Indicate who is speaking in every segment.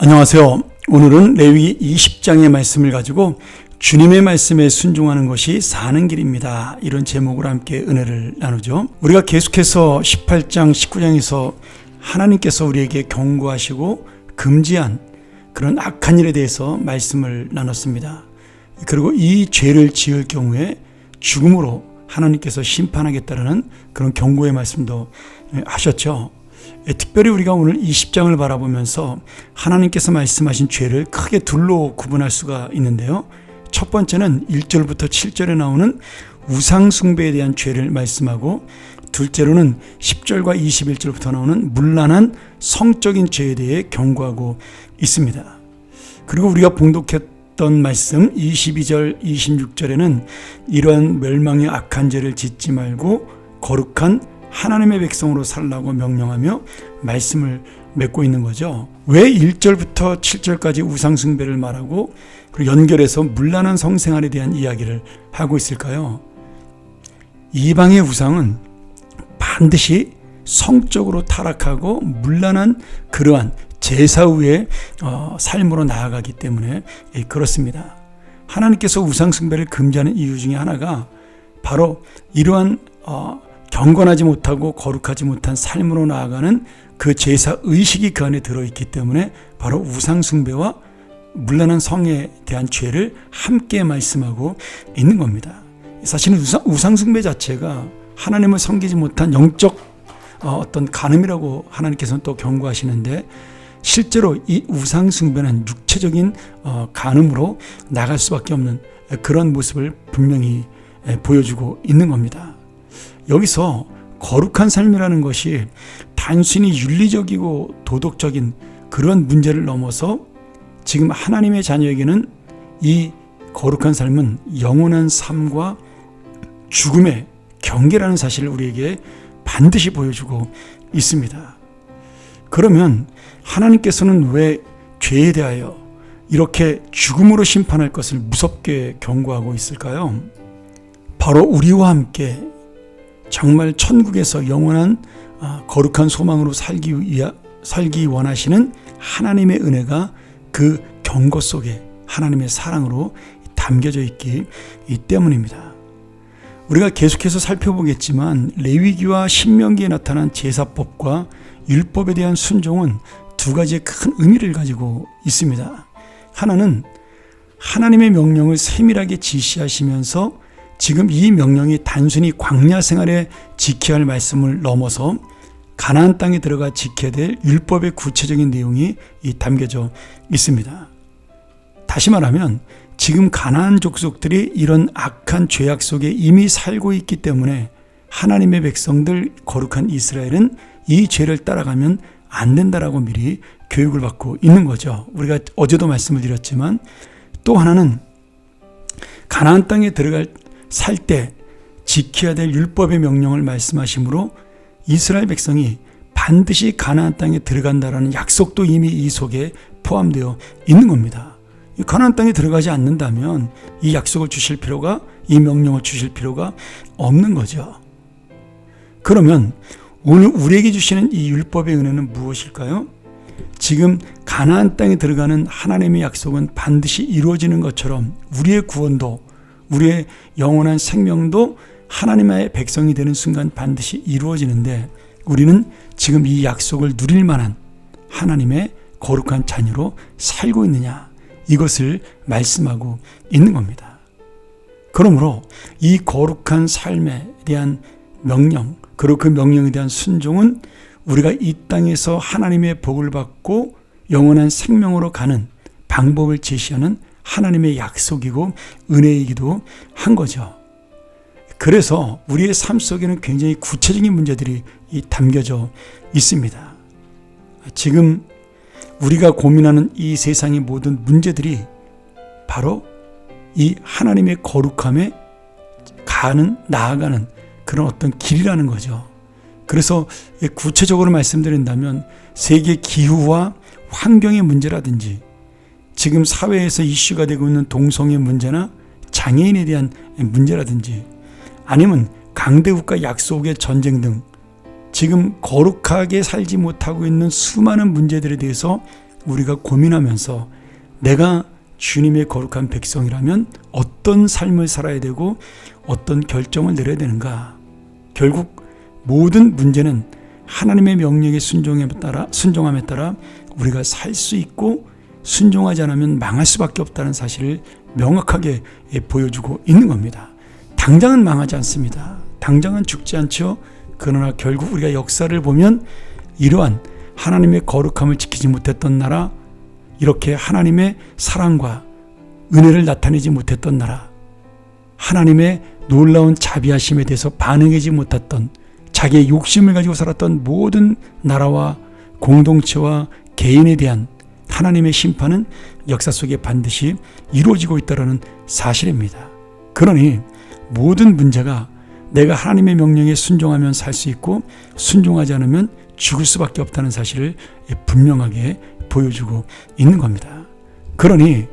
Speaker 1: 안녕하세요. 오늘은 레위기 20장의 말씀을 가지고 주님의 말씀에 순종하는 것이 사는 길입니다. 이런 제목으로 함께 은혜를 나누죠. 우리가 계속해서 18장, 19장에서 하나님께서 우리에게 경고하시고 금지한 그런 악한 일에 대해서 말씀을 나눴습니다. 그리고 이 죄를 지을 경우에 죽음으로 하나님께서 심판하겠다는 그런 경고의 말씀도 하셨죠. 특별히 우리가 오늘 20장을 바라보면서 하나님께서 말씀하신 죄를 크게 둘로 구분할 수가 있는데요. 첫 번째는 1절부터 7절에 나오는 우상 숭배에 대한 죄를 말씀하고, 둘째로는 10절과 21절부터 나오는 문란한 성적인 죄에 대해 경고하고 있습니다. 그리고 우리가 봉독했던 말씀 22절, 26절에는 이러한 멸망의 악한 죄를 짓지 말고 거룩한 하나님의 백성으로 살라고 명령하며 말씀을 맺고 있는 거죠. 왜 1절부터 7절까지 우상숭배를 말하고 그리고 연결해서 문란한 성생활에 대한 이야기를 하고 있을까요? 이방의 우상은 반드시 성적으로 타락하고 문란한 그러한 제사 후의 삶으로 나아가기 때문에 그렇습니다. 하나님께서 우상숭배를 금지하는 이유 중에 하나가 바로 이러한 경건하지 못하고 거룩하지 못한 삶으로 나아가는 그 제사 의식이 그 안에 들어있기 때문에 바로 우상숭배와 문란한 성에 대한 죄를 함께 말씀하고 있는 겁니다. 사실은 우상숭배 자체가 하나님을 섬기지 못한 영적 어떤 간음이라고 하나님께서는 또 경고하시는데, 실제로 이 우상숭배는 육체적인 간음으로 나갈 수밖에 없는 그런 모습을 분명히 보여주고 있는 겁니다. 여기서 거룩한 삶이라는 것이 단순히 윤리적이고 도덕적인 그런 문제를 넘어서 지금 하나님의 자녀에게는 이 거룩한 삶은 영원한 삶과 죽음의 경계라는 사실을 우리에게 반드시 보여주고 있습니다. 그러면 하나님께서는 왜 죄에 대하여 이렇게 죽음으로 심판할 것을 무섭게 경고하고 있을까요? 바로 우리와 함께 정말 천국에서 영원한 거룩한 소망으로 살기 원하시는 하나님의 은혜가 그 경고 속에 하나님의 사랑으로 담겨져 있기 때문입니다. 우리가 계속해서 살펴보겠지만 레위기와 신명기에 나타난 제사법과 율법에 대한 순종은 두 가지의 큰 의미를 가지고 있습니다. 하나는 하나님의 명령을 세밀하게 지시하시면서 지금 이 명령이 단순히 광야 생활에 지켜야 할 말씀을 넘어서 가나안 땅에 들어가 지켜야 될 율법의 구체적인 내용이 담겨져 있습니다. 다시 말하면 지금 가나안 족속들이 이런 악한 죄악 속에 이미 살고 있기 때문에 하나님의 백성들 거룩한 이스라엘은 이 죄를 따라가면 안 된다라고 미리 교육을 받고 있는 거죠. 우리가 어제도 말씀을 드렸지만, 또 하나는 가나안 땅에 살 때 지켜야 될 율법의 명령을 말씀하시므로 이스라엘 백성이 반드시 가나안 땅에 들어간다라는 약속도 이미 이 속에 포함되어 있는 겁니다. 가나안 땅에 들어가지 않는다면 이 약속을 주실 필요가, 이 명령을 주실 필요가 없는 거죠. 그러면 오늘 우리에게 주시는 이 율법의 은혜는 무엇일까요? 지금 가나안 땅에 들어가는 하나님의 약속은 반드시 이루어지는 것처럼 우리의 구원도, 우리의 영원한 생명도 하나님의 백성이 되는 순간 반드시 이루어지는데, 우리는 지금 이 약속을 누릴 만한 하나님의 거룩한 자녀로 살고 있느냐, 이것을 말씀하고 있는 겁니다. 그러므로 이 거룩한 삶에 대한 명령, 그리고 그 명령에 대한 순종은 우리가 이 땅에서 하나님의 복을 받고 영원한 생명으로 가는 방법을 제시하는 하나님의 약속이고 은혜이기도 한 거죠. 그래서 우리의 삶 속에는 굉장히 구체적인 문제들이 담겨져 있습니다. 지금 우리가 고민하는 이 세상의 모든 문제들이 바로 이 하나님의 거룩함에 나아가는 그런 어떤 길이라는 거죠. 그래서 구체적으로 말씀드린다면 세계 기후와 환경의 문제라든지 지금 사회에서 이슈가 되고 있는 동성애 문제나 장애인에 대한 문제라든지, 아니면 강대국과 약속의 전쟁 등 지금 거룩하게 살지 못하고 있는 수많은 문제들에 대해서 우리가 고민하면서 내가 주님의 거룩한 백성이라면 어떤 삶을 살아야 되고 어떤 결정을 내려야 되는가? 결국 모든 문제는 하나님의 명령에 순종함에 따라 우리가 살 수 있고 순종하지 않으면 망할 수밖에 없다는 사실을 명확하게 보여주고 있는 겁니다. 당장은 망하지 않습니다. 당장은 죽지 않죠. 그러나 결국 우리가 역사를 보면 이러한 하나님의 거룩함을 지키지 못했던 나라, 이렇게 하나님의 사랑과 은혜를 나타내지 못했던 나라, 하나님의 놀라운 자비하심에 대해서 반응하지 못했던, 자기의 욕심을 가지고 살았던 모든 나라와 공동체와 개인에 대한 하나님의 심판은 역사 속에 반드시 이루어지고 있다는 사실입니다. 그러니 모든 문제가 내가 하나님의 명령에 순종하면 살 수 있고 순종하지 않으면 죽을 수밖에 없다는 사실을 분명하게 보여주고 있는 겁니다. 그러니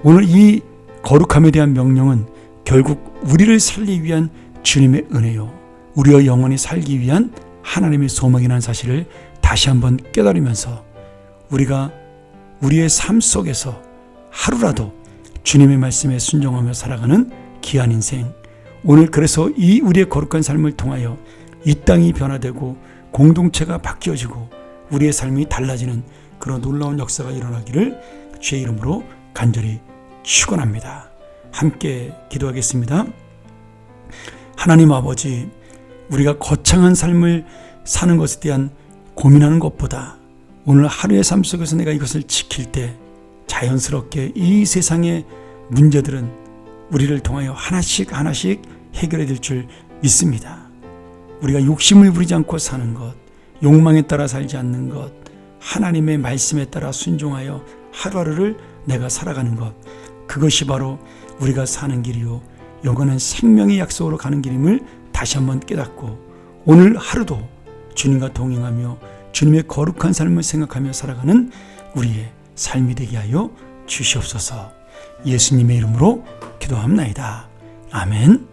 Speaker 1: 오늘 이 거룩함에 대한 명령은 결국 우리를 살리기 위한 주님의 은혜요, 우리의 영원히 살기 위한 하나님의 소망이라는 사실을 다시 한번 깨달으면서 우리가 우리의 삶 속에서 하루라도 주님의 말씀에 순종하며 살아가는 귀한 인생, 오늘 그래서 이 우리의 거룩한 삶을 통하여 이 땅이 변화되고 공동체가 바뀌어지고 우리의 삶이 달라지는 그런 놀라운 역사가 일어나기를 주의 이름으로 간절히 축원합니다. 함께 기도하겠습니다. 하나님 아버지, 우리가 거창한 삶을 사는 것에 대한 고민하는 것보다 오늘 하루의 삶 속에서 내가 이것을 지킬 때 자연스럽게 이 세상의 문제들은 우리를 통하여 하나씩 해결해 될 줄 믿습니다. 우리가 욕심을 부리지 않고 사는 것, 욕망에 따라 살지 않는 것, 하나님의 말씀에 따라 순종하여 하루하루를 내가 살아가는 것, 그것이 바로 우리가 사는 길이요 영원한 생명의 약속으로 가는 길임을 다시 한번 깨닫고 오늘 하루도 주님과 동행하며 주님의 거룩한 삶을 생각하며 살아가는 우리의 삶이 되게 하여 주시옵소서. 예수님의 이름으로 기도합나이다. 아멘.